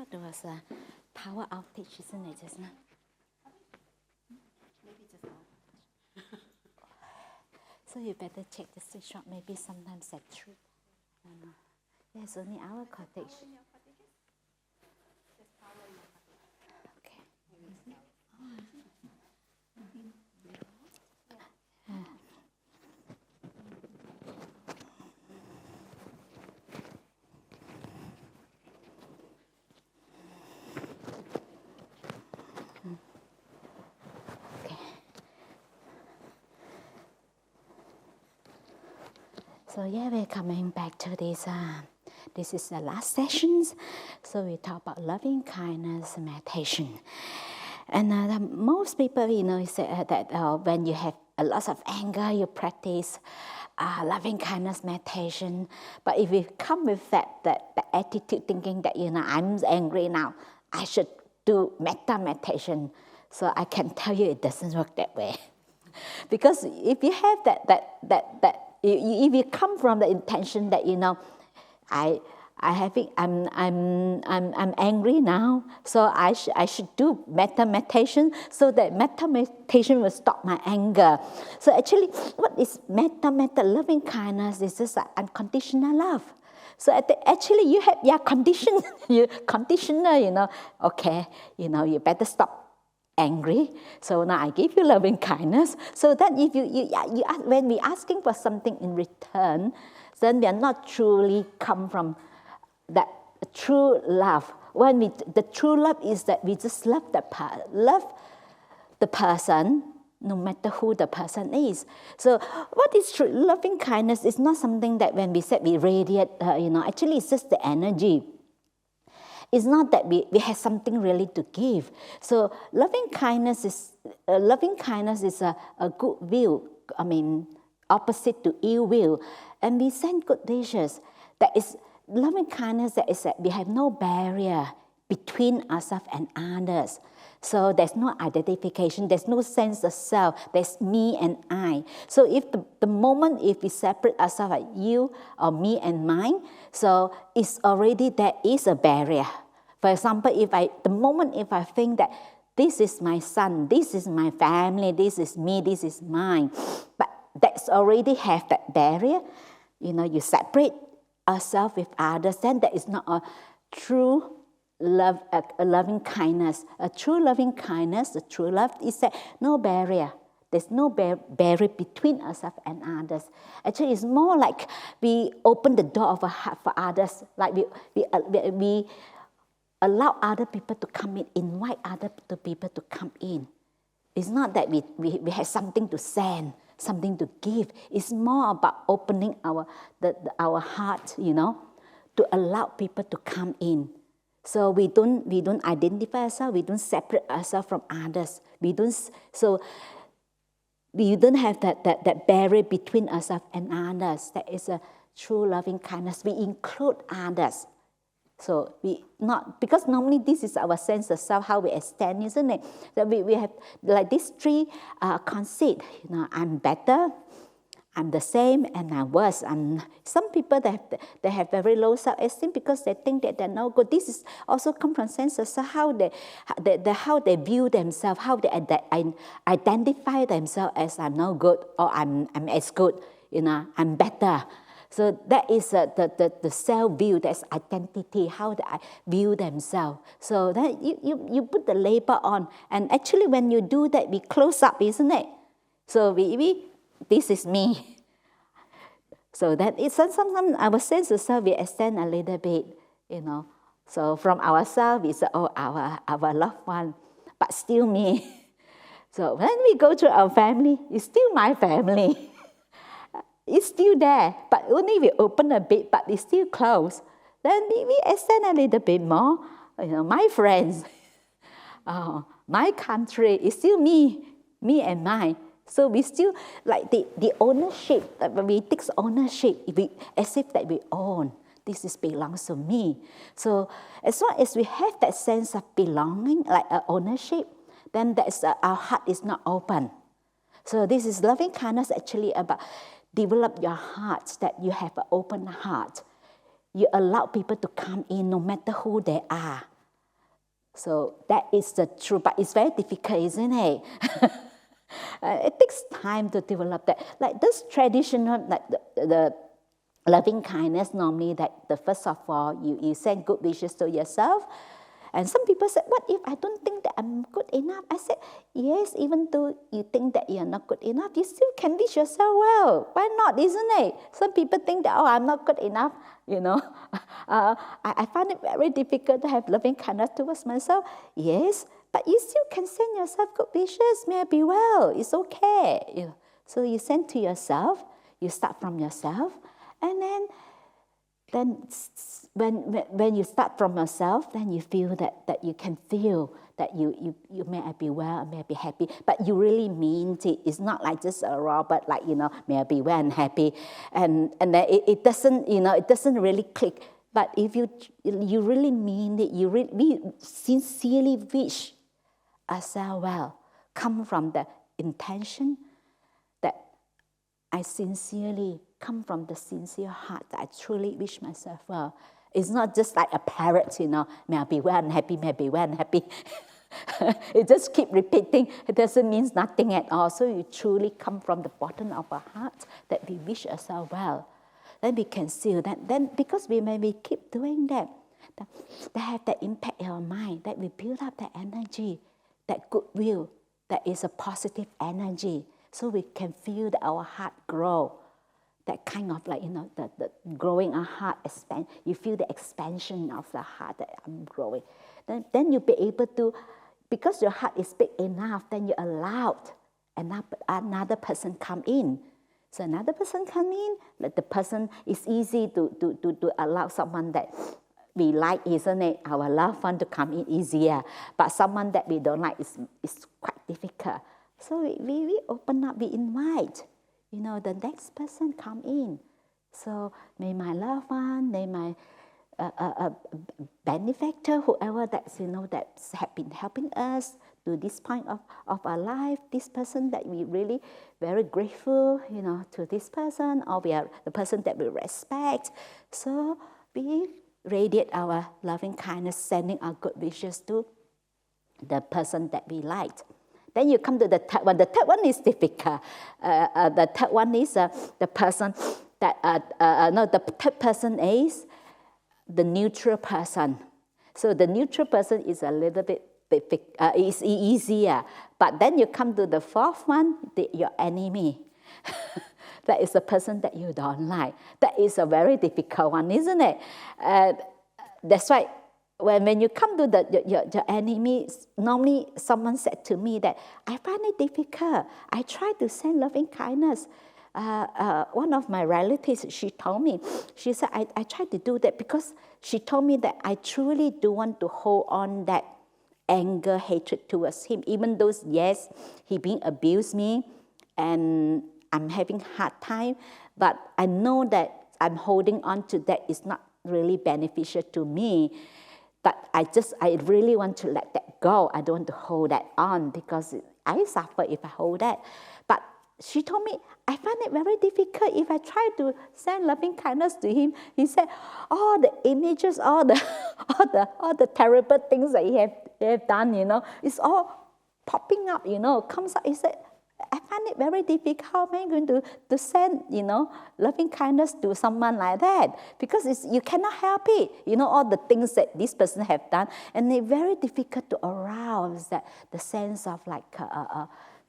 thought there was a power outage, isn't it, just now? Maybe just now. So you better check the screenshot. Maybe sometimes that's true. Yes, only our cottage. Okay. So yeah, we're coming back to this. This is the last sessions. So we talk about loving kindness meditation. And most people, say that when you have a lot of anger, you practice loving kindness meditation. But if you come with that attitude, thinking that I'm angry now, I should do metta meditation. So I can tell you, it doesn't work that way. Because if you have if you come from the intention that I'm angry now, so I should do metta meditation, so that metta meditation will stop my anger. So actually, what is metta loving kindness? Is just like unconditional love. So actually, you conditional, okay, you better stop angry. So now I give you loving kindness. So then if you when we're asking for something in return, then we are not truly come from that true love. The true love is that we just love the person, no matter who the person is. So what is true loving kindness is not something that when we said we radiate, actually it's just the energy. It's not that we have something really to give. So loving kindness is a good will. I mean, opposite to ill will. And we send good dishes. That is loving kindness. That is that we have no barrier between ourselves and others. So there's no identification. There's no sense of self. There's me and I. So if the moment if we separate ourselves like you or me and mine, so it's already there is a barrier. For example, the moment if I think that this is my son, this is my family, this is me, this is mine, but that's already have that barrier. You separate ourselves with others, then that is not a true love, a loving kindness. A true loving kindness, a true love is that no barrier. There's no barrier between ourselves and others. Actually, it's more like we open the door of our heart for others. Like we allow other people to come in, invite other people to come in. It's not that we have something to send, something to give. It's more about opening our heart, to allow people to come in. So we don't identify ourselves. We don't separate ourselves from others. We don't have that barrier between ourselves and others. That is a true loving kindness. We include others. So because normally this is our sense of self, how we extend, isn't it? That we have like these three conceit. I'm better, I'm the same, and I'm worse. And some people they have very low self-esteem because they think that they're no good. This is also come from sense of self, how they view themselves, how they identify themselves as I'm no good or I'm as good. I'm better. So that is the self-view, that's identity, how they view themselves. So that you put the label on. And actually when you do that, we close up, isn't it? So this is me. So that is sometimes our sense of self, we extend a little bit, So from ourselves, it's our loved one, but still me. So when we go to our family, it's still my family. It's still there, but only we open a bit, but it's still closed. Then we extend a little bit more. My friends, my country is still me and mine. So we still like the ownership. We take ownership. As if that we own. This belongs to me. So as long as we have that sense of belonging, like ownership, then our heart is not open. So this is loving kindness actually about develop your heart, that you have an open heart. You allow people to come in no matter who they are. So that is the truth, but it's very difficult, isn't it? It takes time to develop that. Like this traditional, like the loving kindness, normally that the first of all, you send good wishes to yourself. And some people said, what if I don't think that I'm good enough? I said, yes, even though you think that you're not good enough, you still can wish yourself well. Why not, isn't it? Some people think that, oh, I'm not good enough, you know. I find it very difficult to have loving kindness towards myself. Yes, but you still can send yourself good wishes. May I be well. It's okay. You know. So you send to yourself. You start from yourself. And then when you start from yourself, then you feel that you can feel that you may I be well, may I be happy, but you really mean it. It's not like just a robot, like, you know, may I be well and happy, and then it doesn't, you know, it doesn't really click. But if you really mean it, we sincerely wish ourselves well, come from the intention that I sincerely come from the sincere heart that I truly wish myself well. It's not just like a parrot, you know, may I be well and happy, may I be well and happy. It just keep repeating. It doesn't mean nothing at all. So you truly come from the bottom of our heart that we wish ourselves well. Then we can seal that. Then because when we keep doing that have that impact in our mind, that we build up that energy, that goodwill, that is a positive energy. So we can feel that our heart grow. That kind of like, you know, the growing our heart expand. You feel the expansion of the heart that I'm growing. Then you'll be able to, because your heart is big enough, then you allow another person come in. So another person come in, like the person is easy to allow someone that we like, isn't it? Our loved one to come in easier. But someone that we don't like is quite difficult. So we open up, we invite. You know, the next person come in. So may my loved one, may my benefactor, whoever that's, you know, that's have been helping us to this point of our life, this person that we really very grateful, you know, to this person, or we are the person that we respect. So we radiate our loving kindness, sending our good wishes to the person that we liked. Then you come to the third one. The third one is difficult. The third one is the person that, the third person is the neutral person. So the neutral person is a little bit it's easier. But then you come to the fourth one, your enemy. That is the person that you don't like. That is a very difficult one, isn't it? That's why when you come to your enemy, normally someone said to me that, I find it difficult. I try to send loving kindness. One of my relatives, she told me, she said, I try to do that because she told me that I truly do want to hold on that anger, hatred towards him, even though, yes, he being abused me and I'm having hard time, but I know that I'm holding on to that is not really beneficial to me. But I really want to let that go. I don't want to hold that on because I suffer if I hold that. But she told me, I find it very difficult if I try to send loving kindness to him. He said, all the images, all the terrible things that he have done, you know, it's all popping up, you know, comes up. He said, I find it very difficult. How am I going to send, you know, loving kindness to someone like that? Because you cannot help it. You know, all the things that this person have done. And it's very difficult to arouse the sense of like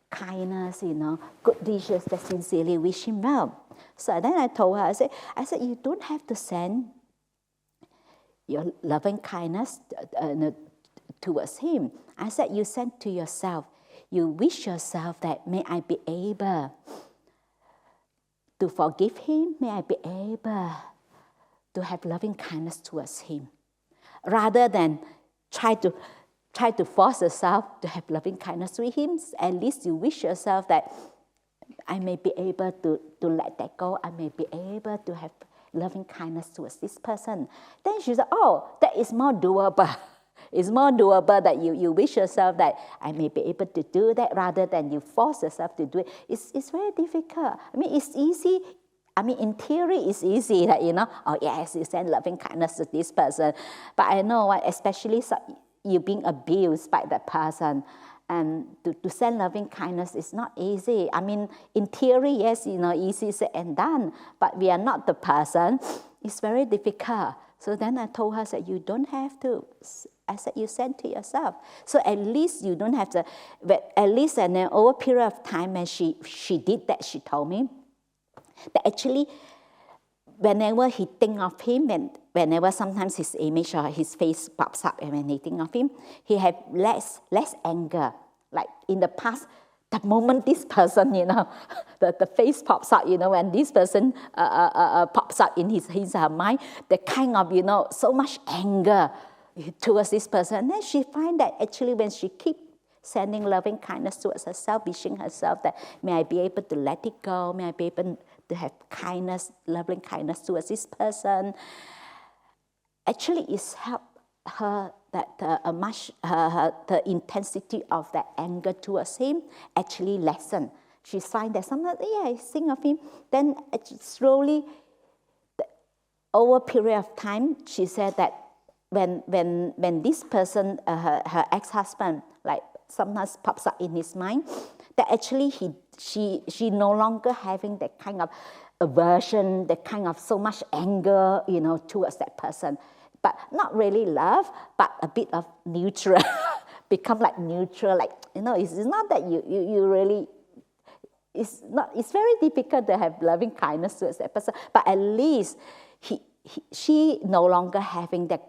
kindness, you know, good dishes that sincerely wish him well. So then I told her, I said, you don't have to send your loving kindness towards him. I said, you send to yourself. You wish yourself that may I be able to forgive him, may I be able to have loving kindness towards him. Rather than try to force yourself to have loving kindness with him, at least you wish yourself that I may be able to let that go, I may be able to have loving kindness towards this person. Then she said, oh, that is more doable. It's more doable that you wish yourself that I may be able to do that rather than you force yourself to do it. It's very difficult. I mean, it's easy. I mean, in theory, it's easy that, you know, oh yes, you send loving kindness to this person. But I know what, especially you're being abused by that person. And to send loving kindness is not easy. I mean, in theory, yes, easy said and done, but we are not the person. It's very difficult. So then I told her that you don't have to. I said, you send to yourself. So at least you don't have to, but at least in an over period of time when she did that, she told me that actually whenever he think of him, and whenever sometimes his image or his face pops up, and when he think of him, he have less anger. Like in the past, the moment this person, the face pops up, when this person pops up in his her mind, the kind of, so much anger towards this person. And then she find that actually when she keep sending loving kindness towards herself, wishing herself that may I be able to let it go, may I be able to have kindness, loving kindness towards this person. Actually, it's helped her that the intensity of that anger towards him actually lessen. She find that sometimes, I think of him. Then slowly, over a period of time, she said that when this person, her ex-husband, like sometimes pops up in his mind, that actually she no longer having that kind of aversion, that kind of so much anger, towards that person. But not really love, but a bit of neutral, become like neutral, like, it's not that you really, it's very difficult to have loving kindness towards that person, but at least she no longer having the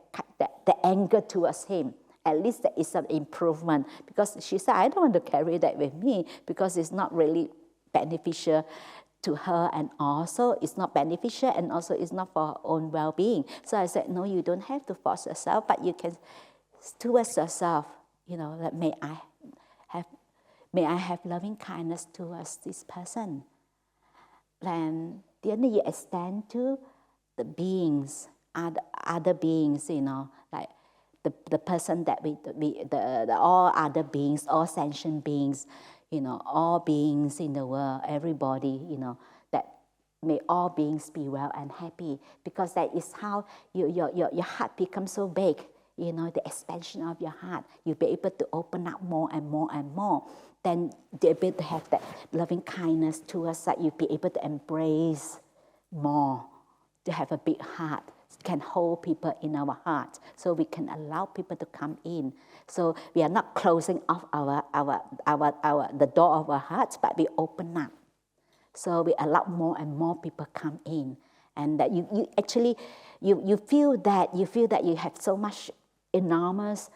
anger towards him. At least there is some improvement, because she said, I don't want to carry that with me because it's not really beneficial to her, and also it's not beneficial, and also it's not for her own well-being. So I said, no, you don't have to force yourself, but you can towards yourself, that may I have loving kindness towards this person. And then you extend to the beings, other beings, like the person that the all other beings, all sentient beings, all beings in the world, everybody, that may all beings be well and happy, because that is how your heart becomes so big, the expansion of your heart. You'll be able to open up more and more and more. Then you'll be able to have that loving kindness towards that. You'll be able to embrace more, to have a big heart, can hold people in our heart, so we can allow people to come in. So we are not closing off the door of our hearts, but we open up. So we allow more and more people come in, and that you actually feel that you have so much enormous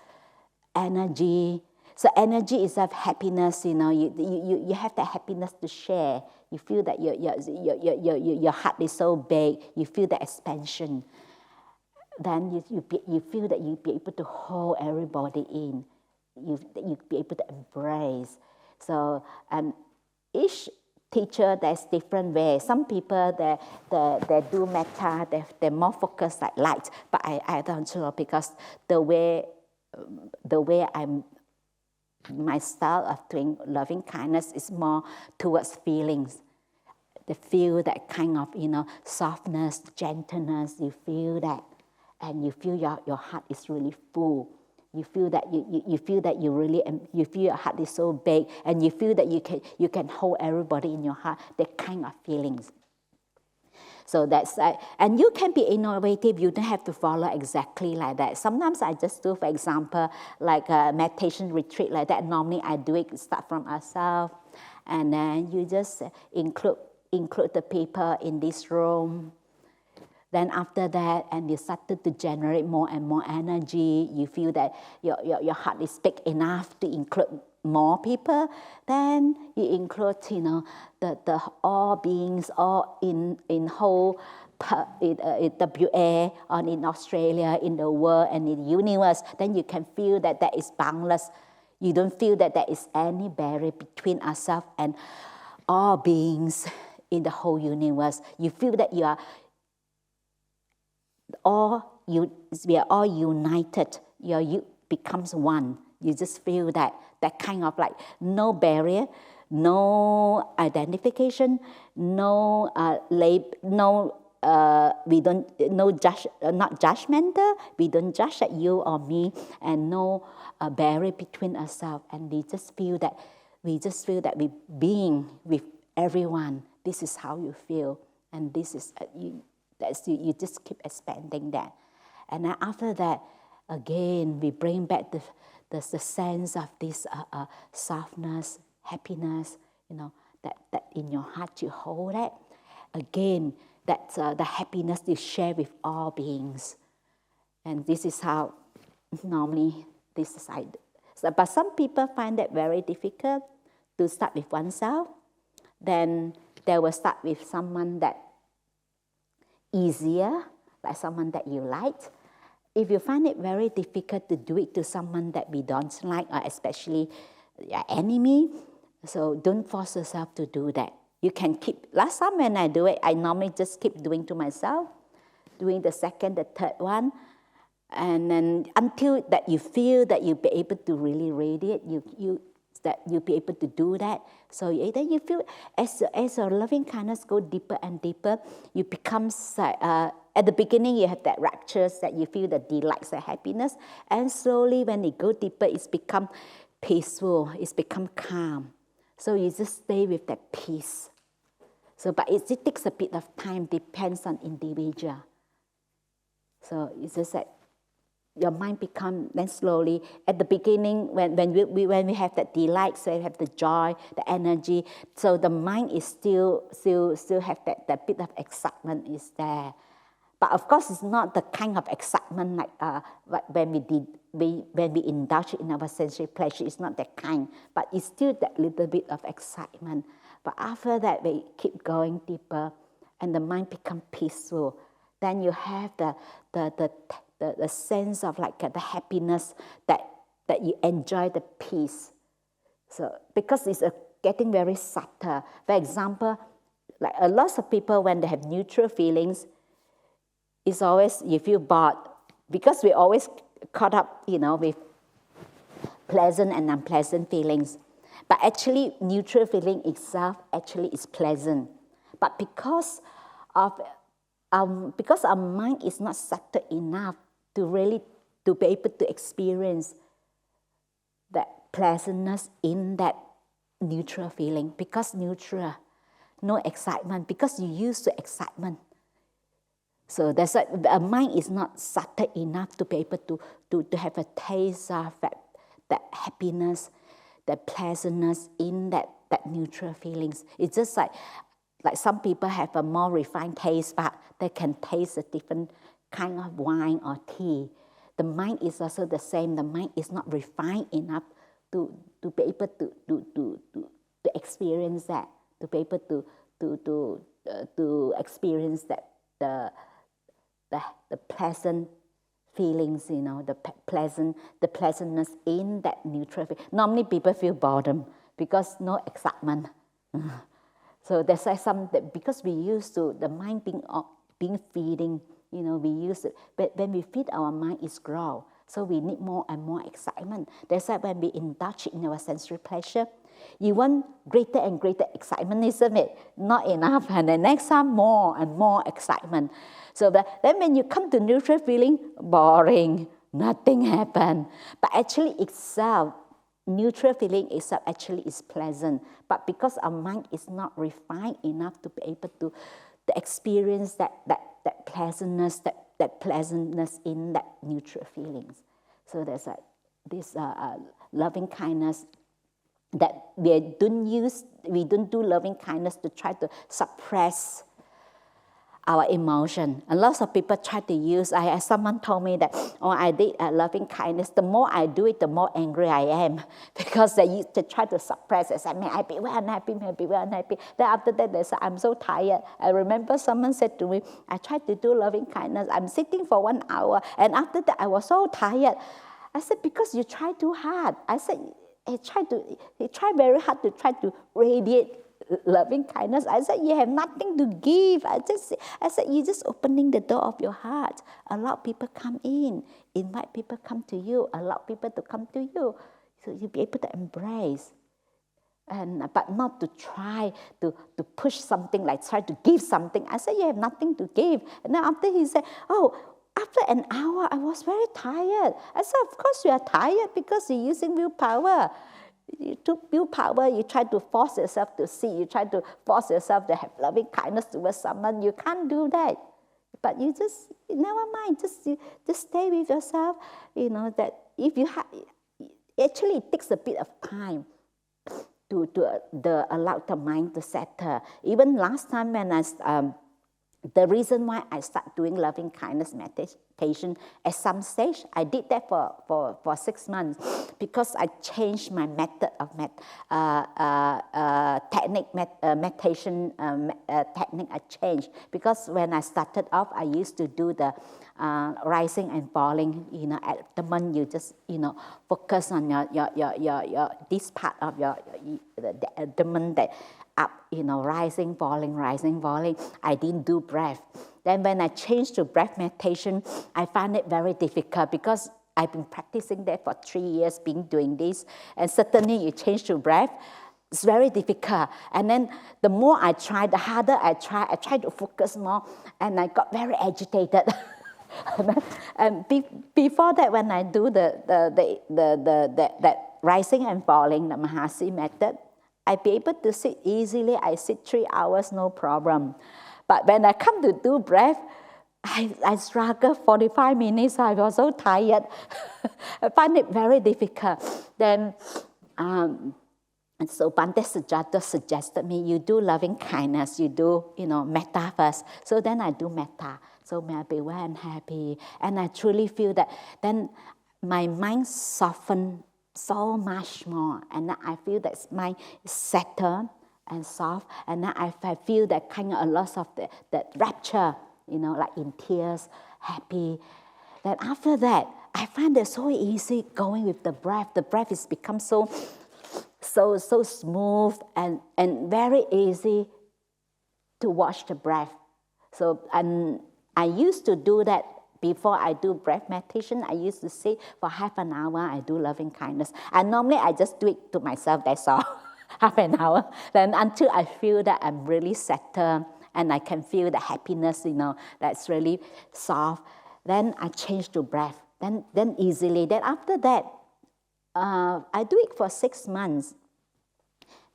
energy. So energy is of happiness. You have that happiness to share. You feel that your heart is so big. You feel the expansion. Then you feel that you'll be able to hold everybody in. You'll be able to embrace. So each teacher, there's different ways. Some people, they do metta, they're more focused like light. But I don't know, because the way my style of doing loving kindness is more towards feelings. They feel that kind of, softness, gentleness. You feel that. And you feel your heart is really full. You feel that you feel that you feel your heart is so big, and you feel that you can hold everybody in your heart. That kind of feelings. So that's and you can be innovative. You don't have to follow exactly like that. Sometimes I just do, for example, like a meditation retreat like that. Normally I do it start from ourselves, and then you just include the people in this room. Then after that, and you started to generate more and more energy, you feel that your heart is big enough to include more people. Then you include, the all beings, all in whole WA, or in Australia, in the world, and in the universe. Then you can feel that is boundless. You don't feel that there is any barrier between ourselves and all beings in the whole universe. You feel that we are all united. You becomes one. You just feel that kind of like no barrier, no identification, no we don't not judgmental. We don't judge at you or me, and no barrier between ourselves. And we just feel that we being with everyone. This is how you feel, and this is you just keep expanding that. And then after that, again, we bring back the sense of this softness, happiness, that in your heart you hold that. Again, that's the happiness you share with all beings. And this is how normally this is I do. So, but some people find that very difficult to start with oneself. Then they will start with someone that easier, like someone that you like. If you find it very difficult to do it to someone that we don't like, or especially your enemy, so don't force yourself to do that. You can keep, last time when I do it, I normally just keep doing to myself, doing the second, the third one, and then until that you feel that you'll be able to really radiate, that you'll be able to do that. So then you feel, as your loving kindness go deeper and deeper, you become, at the beginning you have that raptures, that you feel the delights and happiness, and slowly when it go deeper, it's become peaceful, it's become calm. So you just stay with that peace. So, but it takes a bit of time, depends on individual. So it's just that your mind become, then slowly, at the beginning, when we have that delight, so we have the joy, the energy, so the mind is still have that bit of excitement is there. But of course, it's not the kind of excitement like when we indulge in our sensory pleasure. It's not that kind, but it's still that little bit of excitement. But after that, we keep going deeper, and the mind become peaceful. Then you have the sense of like the happiness that you enjoy the peace. So because it's getting very subtle. For example, like a lot of people when they have neutral feelings, it's always you feel bored because we always caught up, with pleasant and unpleasant feelings. But actually, neutral feeling itself actually is pleasant. But because our mind is not subtle enough to really to be able to experience that pleasantness in that neutral feeling. Because neutral, no excitement. Because you used to excitement. So that's why our mind is not subtle enough to be able to have a taste of that happiness, that pleasantness in that neutral feelings. It's just like some people have a more refined taste, but they can taste a different kind of wine or tea. The mind is also the same. The mind is not refined enough to be able to experience that, to be able to experience that the pleasant feelings, the pleasantness in that neutral feeling. Normally people feel boredom because no excitement. So that's why because we used to, the mind being feeding, we use it. But when we feed our mind, it's grow. So we need more and more excitement. That's why when we indulge in our sensory pleasure, you want greater and greater excitement, isn't it? Not enough. And the next time, more and more excitement. So then when you come to neutral feeling, boring, nothing happened. But actually itself, neutral feeling itself actually is pleasant. But because our mind is not refined enough to be able to experience that pleasantness, that pleasantness in that neutral feelings. So there's this loving kindness that we don't do loving kindness to try to suppress our emotion. And lots of people try to use, someone told me that, I did loving kindness. The more I do it, the more angry I am. Because they try to suppress it. Say, may I be well unhappy, may I be well unhappy. Then after that, they say, I'm so tired. I remember someone said to me, I tried to do loving kindness. I'm sitting for 1 hour. And after that, I was so tired. I said, because you try too hard. I said, he tried very hard to try to radiate loving kindness. I said, you have nothing to give. I said, you're just opening the door of your heart. Allow people come in. Invite people come to you. Allow people to come to you. So you'll be able to embrace. but not to try to push something, like try to give something. I said, you have nothing to give. And then after he said, oh, after an hour, I was very tired. I said, of course you are tired because you're using willpower. You took willpower, you try to force yourself to see, you try to force yourself to have loving kindness towards someone. You can't do that. But you just, never mind, just stay with yourself. You know, that if you have, actually it takes a bit of time to allow the mind to settle. Even last time when the reason why I start doing loving kindness meditation, at some stage, I did that for 6 months because I changed my method of meditation technique. I changed because when I started off, I used to do the rising and falling. You know, at the moment you just focus on your this part of the moment that up, rising, falling, rising, falling. I didn't do breath. Then when I changed to breath meditation, I found it very difficult because I've been practicing that for 3 years, been doing this. And suddenly you change to breath, it's very difficult. And then the more I try, the harder I try. I try to focus more, and I got very agitated. And before that, when I do that rising and falling, the Mahasi method, I'd be able to sit easily. I sit 3 hours, no problem. But when I come to do breath, I struggle 45 minutes. I was so tired. I find it very difficult. Then, and so Bhante Sujata suggested me, you do loving kindness, you do, metta first. So then I do metta. So may I be well and happy. And I truly feel that then my mind softened so much more, and I feel that my settled and soft, and I feel that kind of a loss of that rapture, like in tears, happy. Then after that, I find it so easy going with the breath. The breath has become so smooth and very easy to watch the breath. So and I used to do that. Before I do breath meditation, I used to sit for half an hour, I do loving kindness. And normally I just do it to myself, that's all, half an hour. Then until I feel that I'm really settled and I can feel the happiness, that's really soft. Then I change to breath, then easily. Then after that, I do it for 6 months.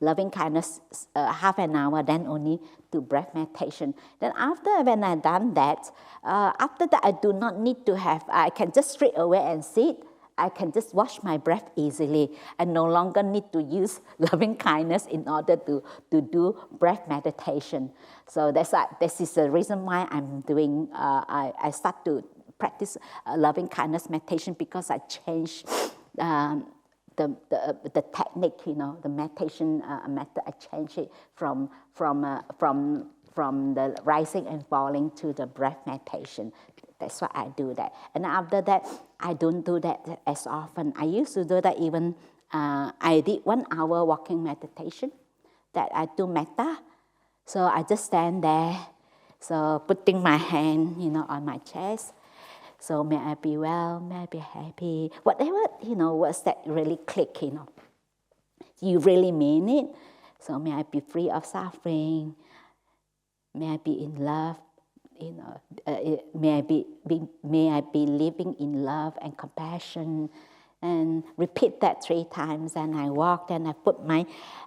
Loving kindness, half an hour, then only to breath meditation. Then after when I done that, after that I do not need to have, I can just straight away and sit. I can just watch my breath easily. I no longer need to use loving kindness in order to do breath meditation. So this is the reason why I'm doing, I start to practice loving kindness meditation because I changed the technique, the meditation method. I changed it from the rising and falling to the breath meditation. That's why I do that. And after that, I don't do that as often. I used to do that even, I did 1 hour walking meditation that I do metta. So I just stand there, so putting my hand, on my chest. So may I be well, may I be happy. Whatever, words that really click, You really mean it. So may I be free of suffering. May I be in love. May I be living in love and compassion. And repeat that 3 times. And I walk, and I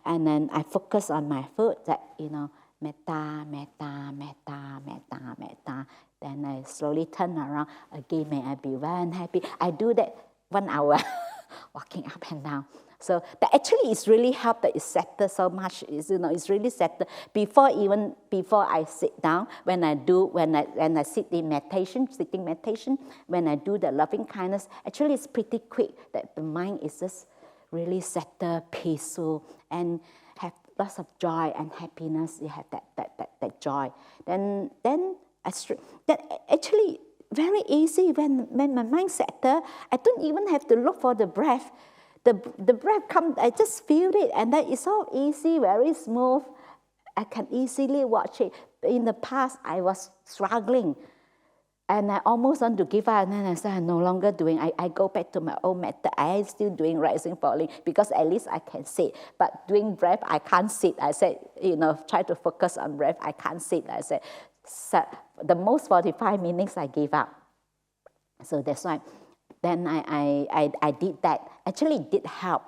and then I focus on my foot that, metta, metta, metta, metta, metta. Then I slowly turn around. Again, may I be well and happy. I do that 1 hour, walking up and down. So that actually is really helped that it's settled so much. It's really settled. Before I sit down, when I sit in sitting meditation, when I do the loving kindness, actually it's pretty quick that the mind is just really settled, peaceful, and have lots of joy and happiness. You have that joy. Then that actually very easy when my mind settles. I don't even have to look for the breath. The breath comes, I just feel it, and then it's so easy, very smooth. I can easily watch it. In the past, I was struggling. And I almost want to give up, and then I said, I'm no longer doing. I go back to my old method. I am still doing rising, falling, because at least I can sit. But doing breath, I can't sit. I said, try to focus on breath. I can't sit. I said, so the most 45 minutes I gave up. So that's why then I did that. Actually, it did help.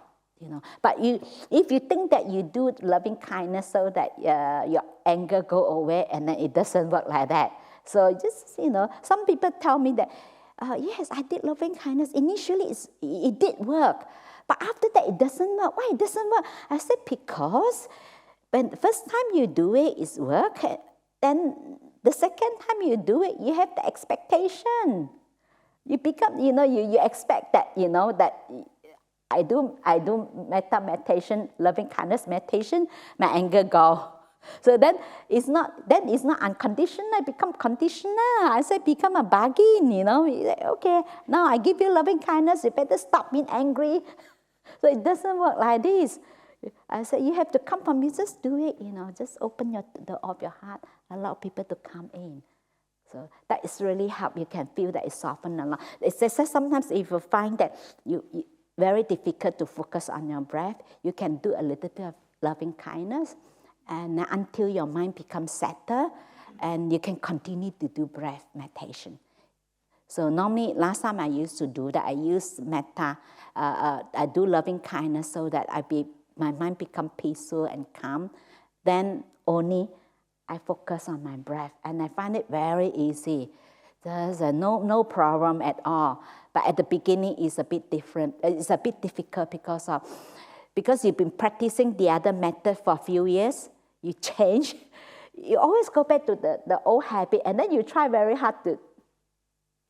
But if you think that you do loving kindness so that your anger go away, and then it doesn't work like that. So just, some people tell me that, yes, I did loving kindness. Initially, it did work. But after that, it doesn't work. Why it doesn't work? I said, because when the first time you do it, it's work. Then the second time you do it, you have the expectation. You become, you expect that, that I do metta meditation, loving kindness meditation, my anger go. So then it's not unconditional, it become conditional. I say become a bargain, okay, now I give you loving kindness, you better stop being angry. So it doesn't work like this. I said, you have to come from me, just do it, just open the door of your heart, allow people to come in. So that is really help. You can feel that it softens a lot. It's just sometimes if you find that you very difficult to focus on your breath, you can do a little bit of loving kindness, and until your mind becomes settled, and you can continue to do breath meditation. So normally, last time I used to do that, I use metta. I do loving kindness so that my mind become peaceful and calm. Then only I focus on my breath, and I find it very easy. There's no problem at all. But at the beginning, it's a bit different. It's a bit difficult because you've been practicing the other method for a few years. You change. You always go back to the old habit, and then you try very hard to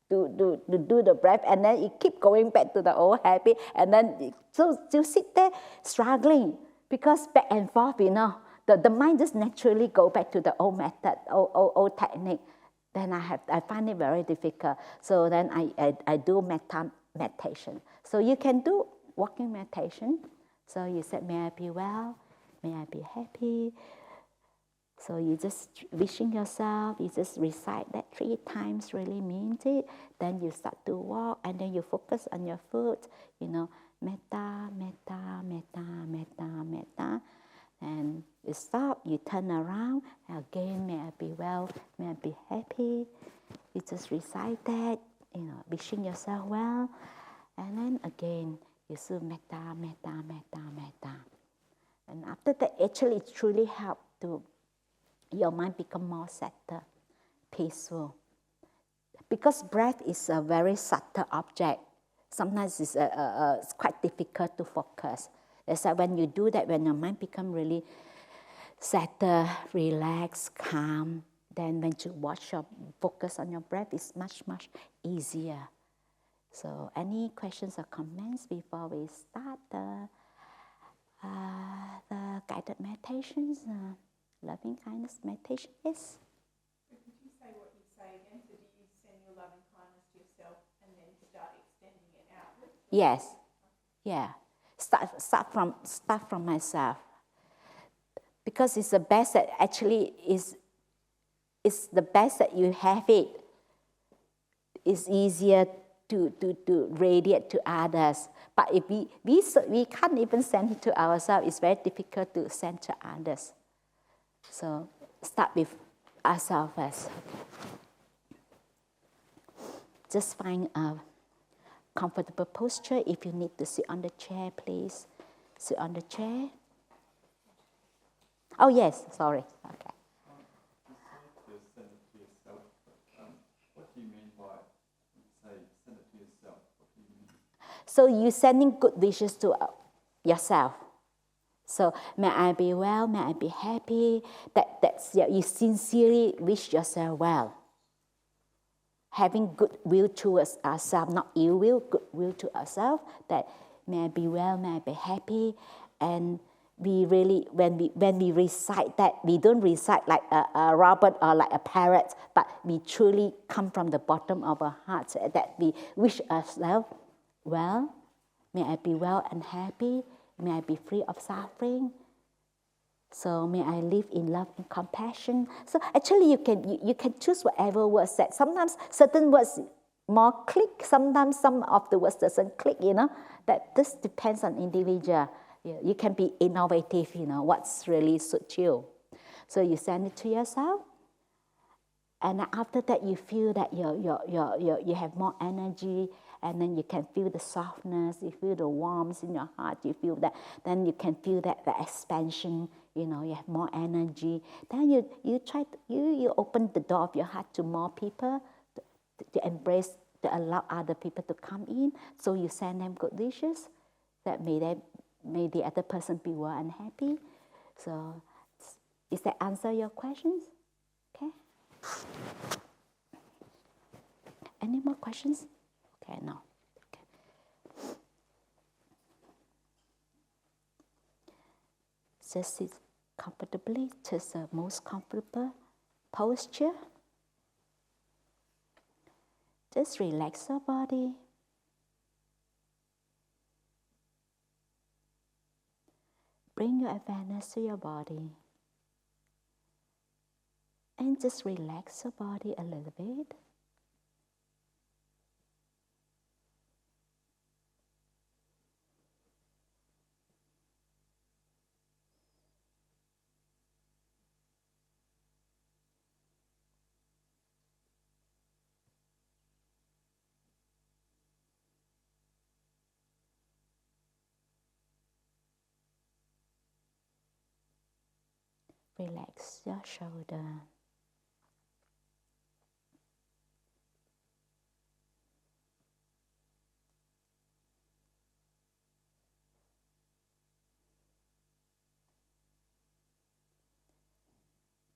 do the breath, and then you keep going back to the old habit, and then so you sit there struggling because back and forth, the mind just naturally go back to the old method, old technique. Then I find it very difficult. So then I do meditation. So you can do walking meditation. So you said, may I be well, may I be happy. So you just wishing yourself, you just recite that 3 times, really means it. Then you start to walk, and then you focus on your foot, metta, metta, metta, metta, metta. And you stop, you turn around, again, may I be well, may I be happy. You just recite that, wishing yourself well. And then again, you say metta, metta, metta, metta. And after that, actually, it truly helps to your mind become more settled, peaceful. Because breath is a very subtle object. Sometimes it's quite difficult to focus. That's why when you do that, when your mind becomes really settled, relaxed, calm, then when you focus on your breath, it's much, much easier. So any questions or comments before we start the guided meditations, loving kindness meditation? Yes? Could you say what you say again? So do you send your loving kindness to yourself and then start extending it outwards? Yes. Yeah. Start from myself. Because it's the best that actually it's the best that you have it. It's easier to radiate to others. But if we can't even send it to ourselves, it's very difficult to send to others. So start with ourselves first. Just find a comfortable posture. If you need to sit on the chair, please sit on the chair. Oh yes, sorry. Okay. You send it to yourself. What do you mean by say send it to yourself? What do you mean? So you're sending good wishes to yourself. So may I be well, may I be happy. That's you sincerely wish yourself well. Having good will towards ourselves, not ill will, good will to ourselves. That may I be well, may I be happy. And we really, when we recite that, we don't recite like a robot or like a parrot, but we truly come from the bottom of our hearts that we wish ourselves well. May I be well and happy. May I be free of suffering. So may I live in love and compassion. So actually you can choose whatever words that sometimes certain words more click, sometimes some of the words doesn't click, that this depends on individual. You can be innovative, what's really suits you. So you send it to yourself, and after that you feel that you have more energy, and then you can feel the softness, you feel the warmth in your heart, you feel that, then you can feel that the expansion, you have more energy. Then you open the door of your heart to more people, to embrace, to allow other people to come in. So you send them good wishes, that may the other person be well and happy. So does that answer your questions? Okay. Any more questions? Okay, no. Okay. Just sit comfortably, just the most comfortable posture. Just relax your body. Bring your awareness to your body. And just relax your body a little bit. Relax your shoulder.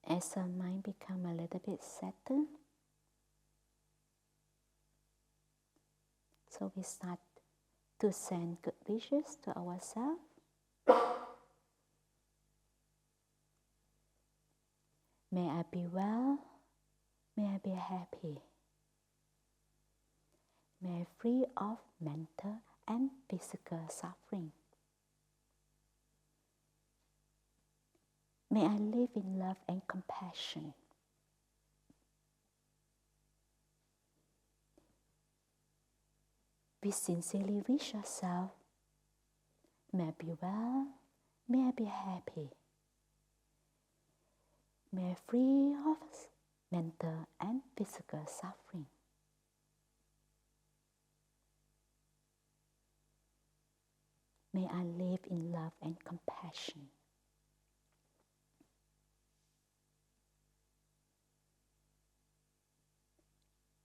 As our mind become a little bit settled, so we start to send good wishes to ourselves. May I be well, may I be happy. May I free of mental and physical suffering. May I live in love and compassion. We sincerely wish ourselves, may I be well, may I be happy. May I free of mental and physical suffering. May I live in love and compassion.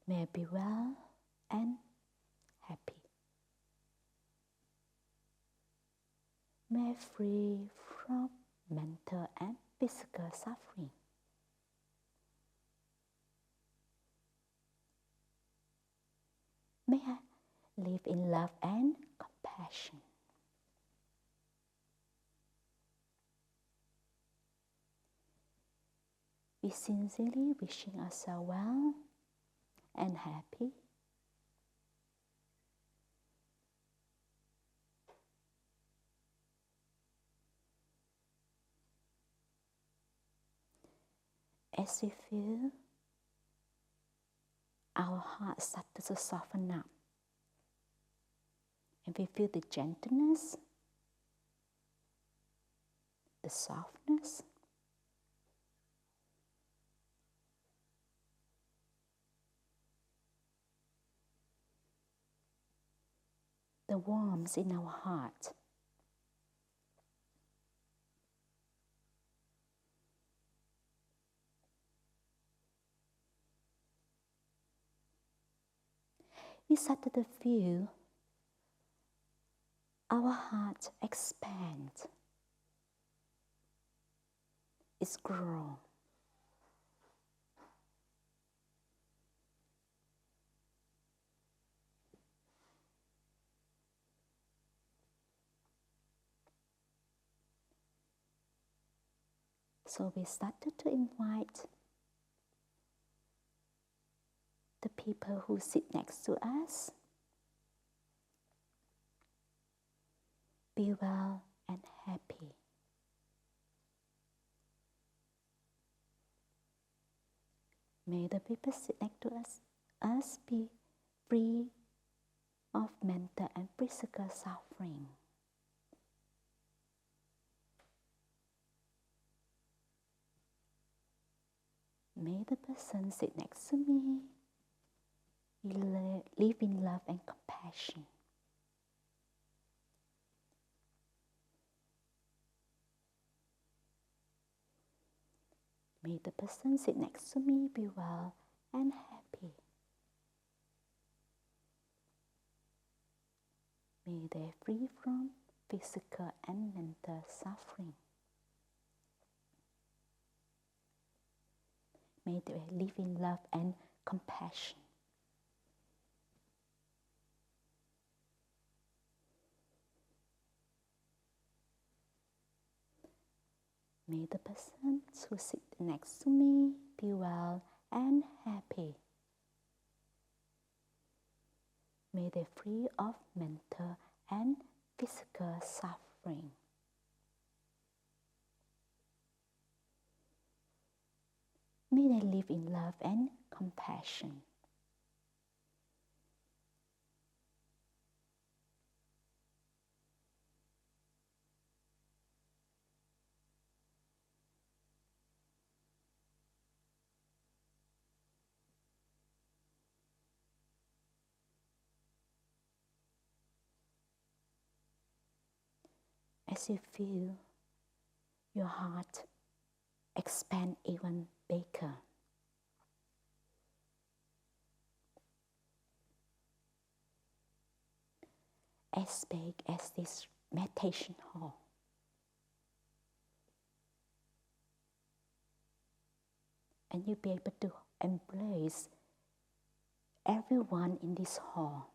May I be well and happy. May I free from mental and physical suffering. May I live in love and compassion. We sincerely wishing ourselves well and happy. As we feel our heart starts to soften up, and we feel the gentleness, the softness, the warmth in our heart. We started to feel our heart expand. It's grown. So we started to invite the people who sit next to us, be well and happy. May the people sit next to us be free of mental and physical suffering. May the person sit next to me live in love and compassion. May the person sit next to me be well and happy. May they free from physical and mental suffering. May they live in love and compassion. May the person who sits next to me be well and happy. May they free of mental and physical suffering. May they live in love and compassion. As you feel your heart expand even bigger, as big as this meditation hall, and you'll be able to embrace everyone in this hall.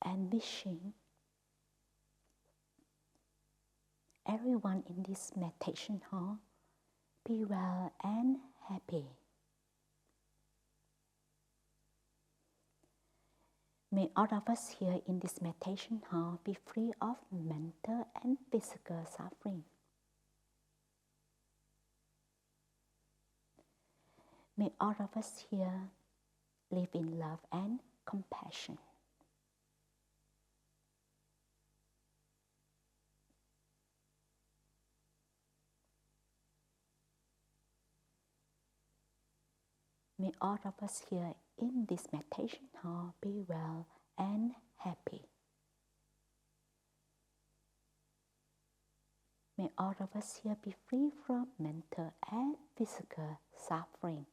And wishing everyone in this meditation hall be well and happy. May all of us here in this meditation hall be free of mental and physical suffering. May all of us here live in love and compassion. May all of us here in this meditation hall be well and happy. May all of us here be free from mental and physical suffering.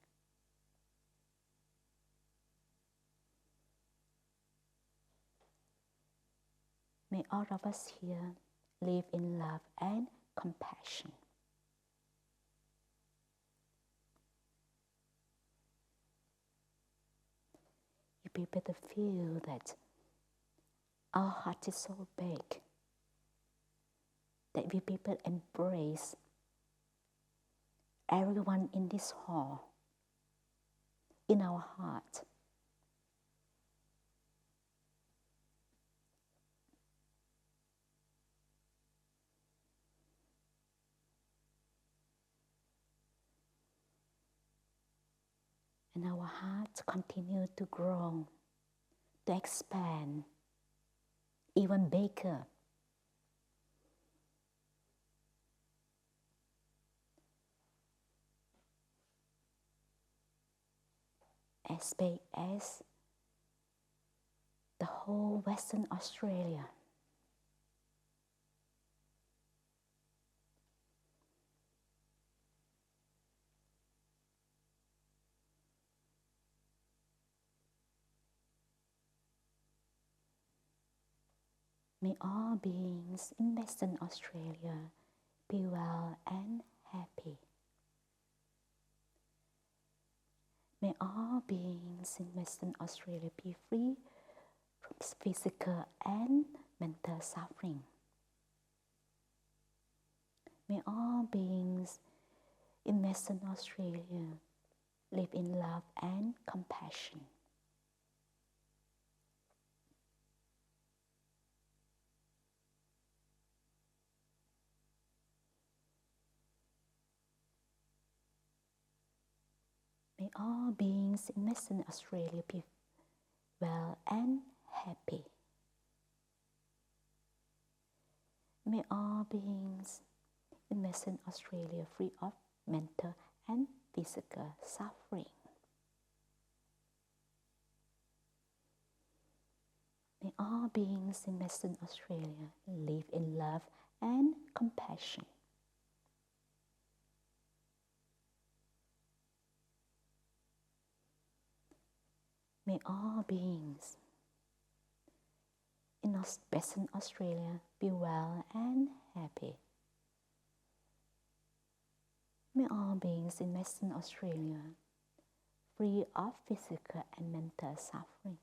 May all of us here live in love and compassion. You be able to feel that our heart is so big that we people embrace everyone in this hall, in our heart. And our hearts continue to grow, to expand, even bigger. As big as the whole Western Australia. May all beings in Western Australia be well and happy. May all beings in Western Australia be free from physical and mental suffering. May all beings in Western Australia live in love and compassion. May all beings in Western Australia be well and happy. May all beings in Western Australia free of mental and physical suffering. May all beings in Western Australia live in love and compassion. May all beings in Western Australia be well and happy. May all beings in Western Australia free of physical and mental suffering.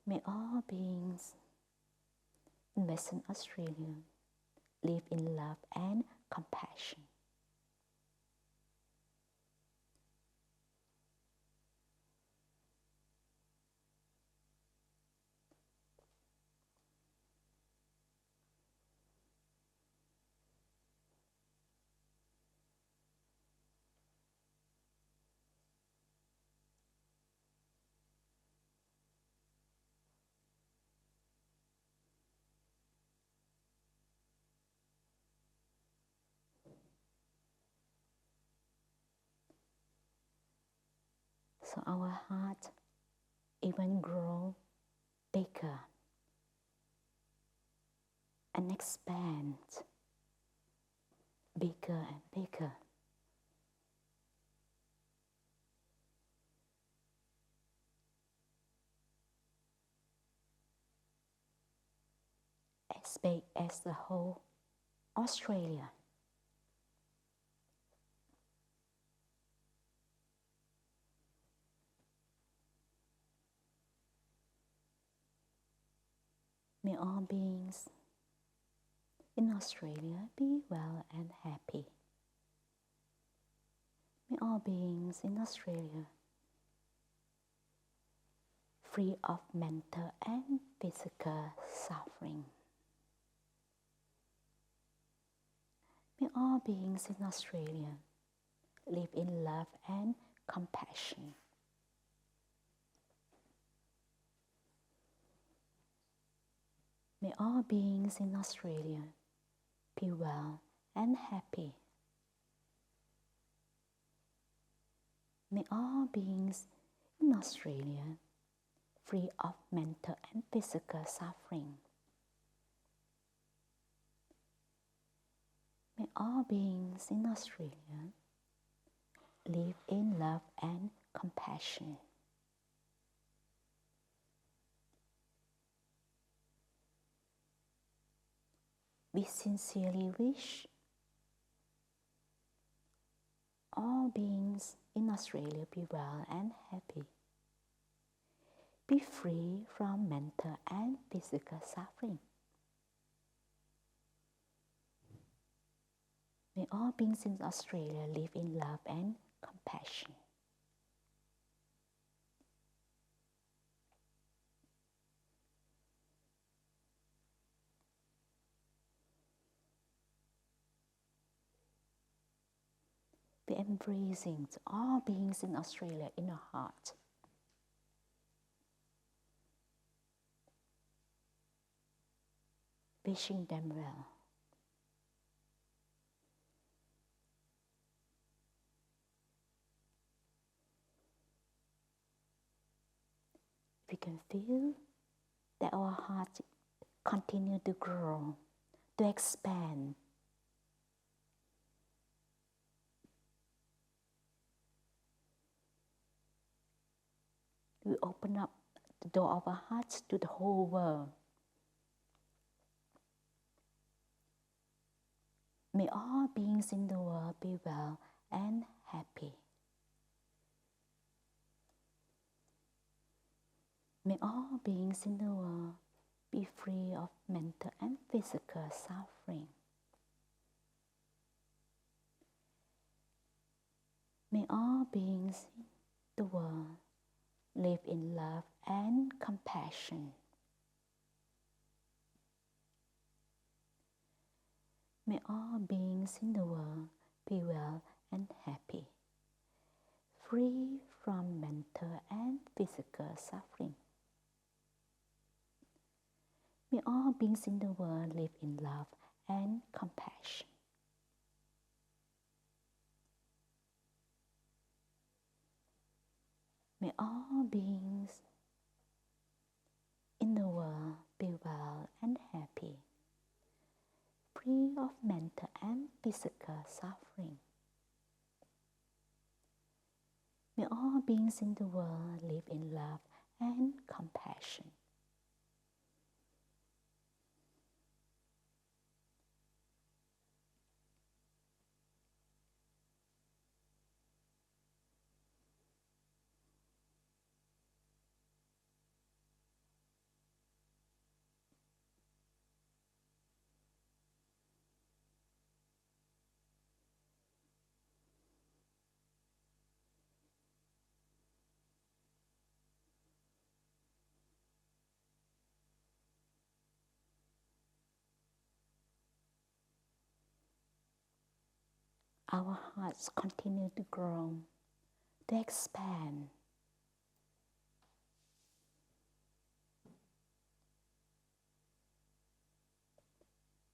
May all beings in Western Australia live in love and compassion. So our heart even grow bigger and expand bigger and bigger. As big as the whole Australia. May all beings in Australia be well and happy. May all beings in Australia free of mental and physical suffering. May all beings in Australia live in love and compassion. May all beings in Australia be well and happy. May all beings in Australia free of mental and physical suffering. May all beings in Australia live in love and compassion. We sincerely wish all beings in Australia be well and happy, be free from mental and physical suffering. May all beings in Australia live in love and compassion. Be embracing all beings in Australia in our heart. Wishing them well. We can feel that our heart continue to grow, to expand. We open up the door of our hearts to the whole world. May all beings in the world be well and happy. May all beings in the world be free of mental and physical suffering. May all beings in the world live in love and compassion. May all beings in the world be well and happy, free from mental and physical suffering. May all beings in the world live in love and compassion. May all beings in the world be well and happy, free of mental and physical suffering. May all beings in the world live in love and compassion. Our hearts continue to grow, to expand.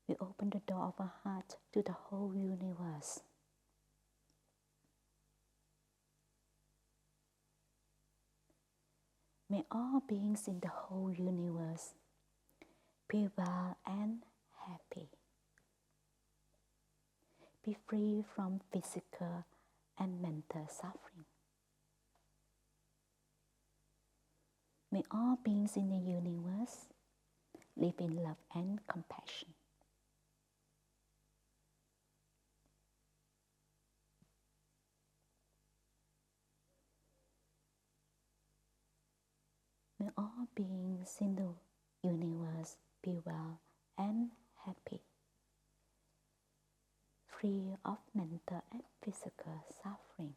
We open the door of our heart to the whole universe. May all beings in the whole universe be well and happy, be free from physical and mental suffering. May all beings in the universe live in love and compassion. May all beings in the universe be well and happy, free of mental and physical suffering.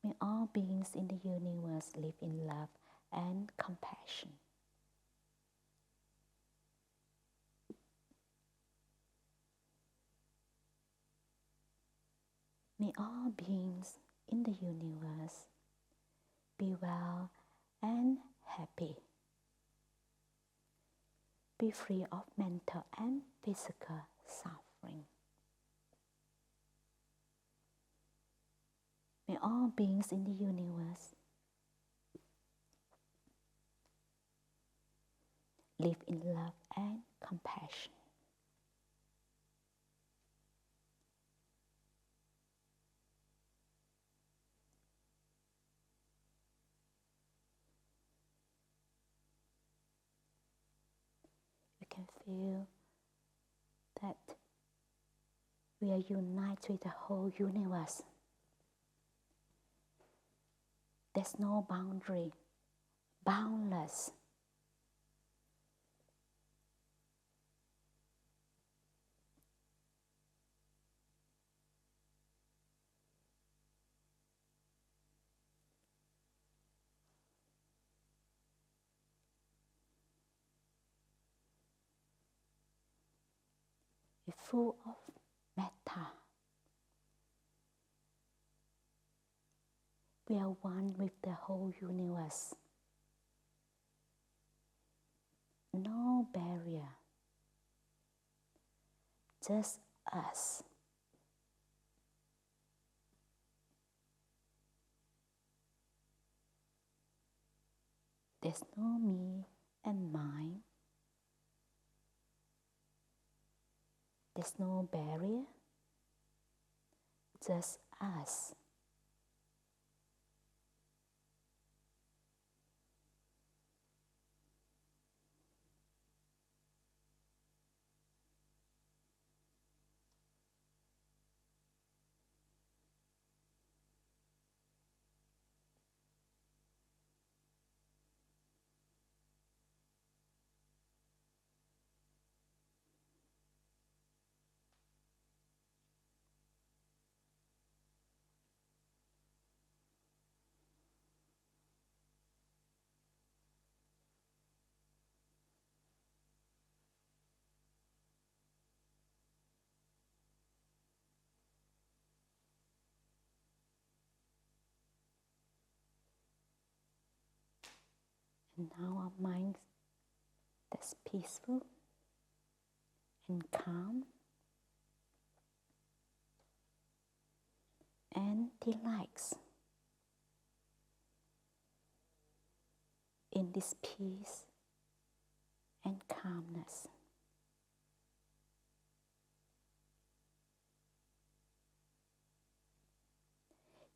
May all beings in the universe live in love and compassion. May all beings in the universe be well and happy, be free of mental and physical suffering. May all beings in the universe live in love and compassion. You can feel that we are united with the whole universe. There's no boundary, boundless. It's full of metta. We are one with the whole universe. No barrier, just us. There's no me and mine. There's no barrier, just us. And now our mind that's peaceful and calm and relaxed in this peace and calmness.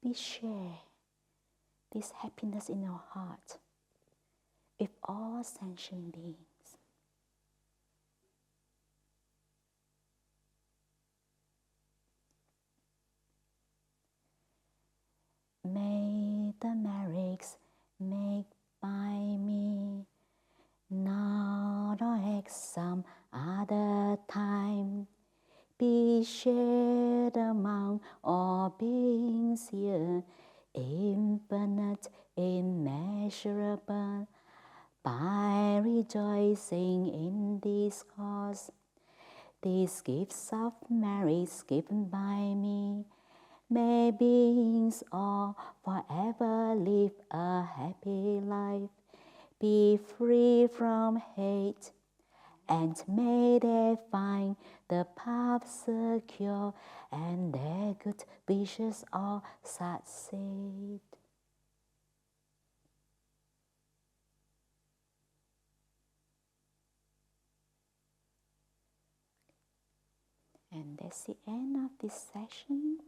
We share this happiness in our heart with all sentient beings. May the merits made by me now or at some other time be shared among all beings here, infinite, immeasurable, by rejoicing in this cause. These gifts of merits given by me, may beings all forever live a happy life, be free from hate, and may they find the path secure, and their good wishes all succeed. And that's the end of this session.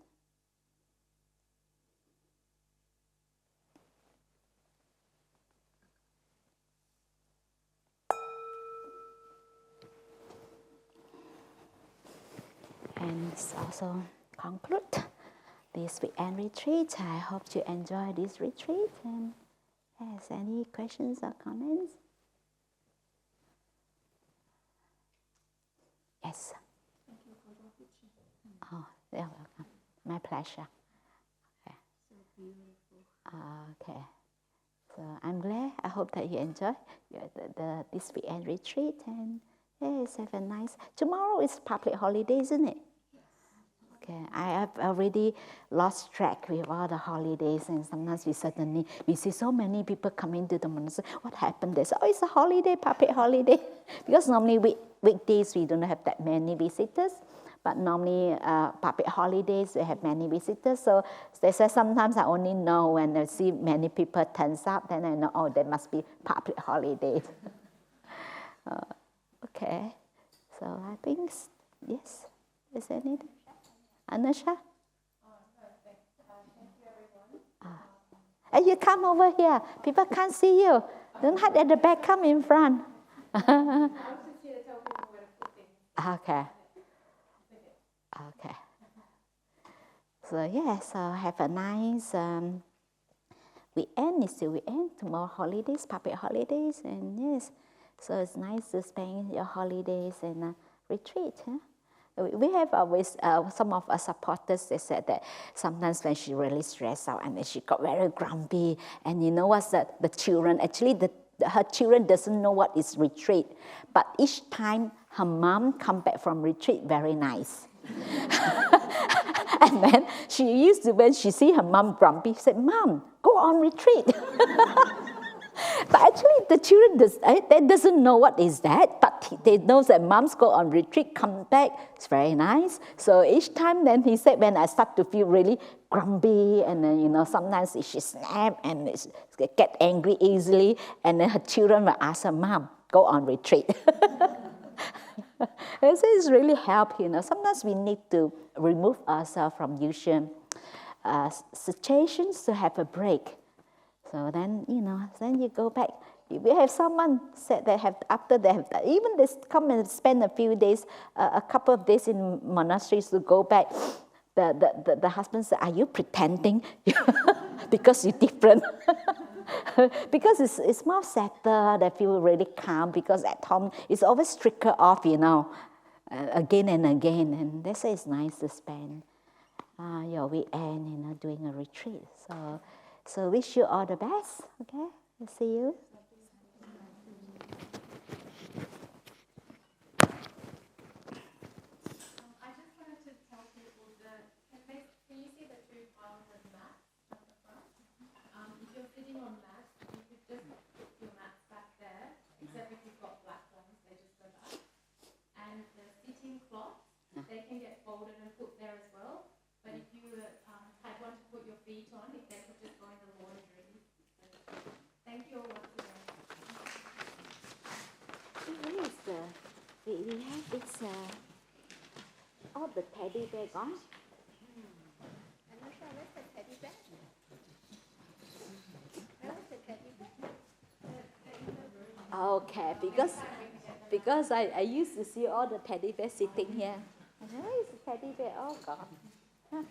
And this also conclude this weekend retreat. I hope you enjoy this retreat. And yes, any questions or comments? Yes. Thank you for the teaching. Oh, you're welcome. My pleasure. Okay. So beautiful. Okay. So I'm glad. I hope that you enjoy this weekend retreat. And yes, have a nice. Tomorrow is public holiday, isn't it? Okay, I have already lost track with all the holidays, and sometimes we see so many people coming to the monastery. What happened? They say, oh, it's a holiday, public holiday. Because normally weekdays we don't have that many visitors, but normally public holidays we have many visitors. So they say sometimes I only know when I see many people turns up, then I know, oh, there must be public holidays. Okay, so I think, yes, is there anything? Anusha? No, thank you, everyone. And you come over here. People can't see you. Don't hide at the back. Come in front. I was just here to tell people where to put things. Okay. Okay. So yeah, so have a nice weekend. It's still weekend. Tomorrow holidays, public holidays, and yes, so it's nice to spend your holidays in a retreat. Huh? We have always, some of our supporters, they said that sometimes when she really stressed out and then she got very grumpy, and you know what's that? The children, actually her children doesn't know what is retreat, but each time her mom come back from retreat, very nice. And then she used to, when she see her mom grumpy, she said, Mom, go on retreat. But actually, the children they doesn't know what is that, but they know that moms go on retreat, come back. It's very nice. So each time, then he said, when I start to feel really grumpy, and then sometimes she snap and get angry easily, and then her children will ask her, Mom, go on retreat. It's really help. Sometimes we need to remove ourselves from usual situations to have a break. So then, then you go back. We have someone said they have, after they have, even they come and spend a few days, a couple of days in monasteries to go back. The husband said, are you pretending? Because you're different. Because it's more settled, they feel really calm, because at home it's always trigger off, again and again. And they say it's nice to spend your weekend, doing a retreat. So wish you all the best, okay? We'll see you. I just wanted to tell people that can you see the two piles of mats at the front? If you're sitting on mats, you could just put your mats feet on, if they could just go in the laundry. Thank you all once again. Where is the, we have this, all the teddy bear gone? I'm not sure, where's the teddy bear? Where's the teddy bear? Okay, because I used to see all the teddy bears sitting here. And where is the teddy bear? Oh, God. Huh.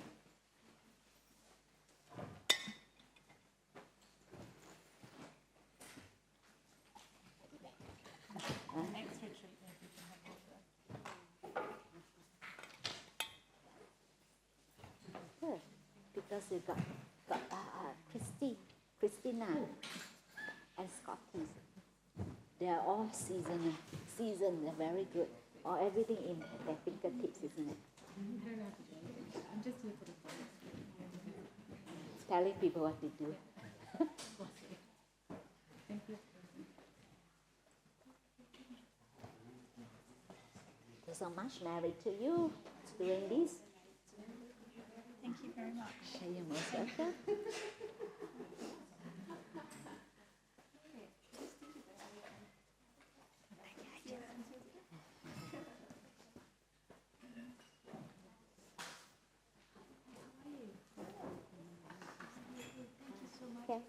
Next retreat, maybe we can have water. Good. Because you got Christina and Scotty. They are all seasoned. They're very good. Or everything in their fingertips, isn't it? You don't have to do anything. I'm just here for the fun. Telling people what to do. Thank you. You're so much married to you doing this. Thank you very much. You're most welcome. Okay.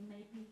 Maybe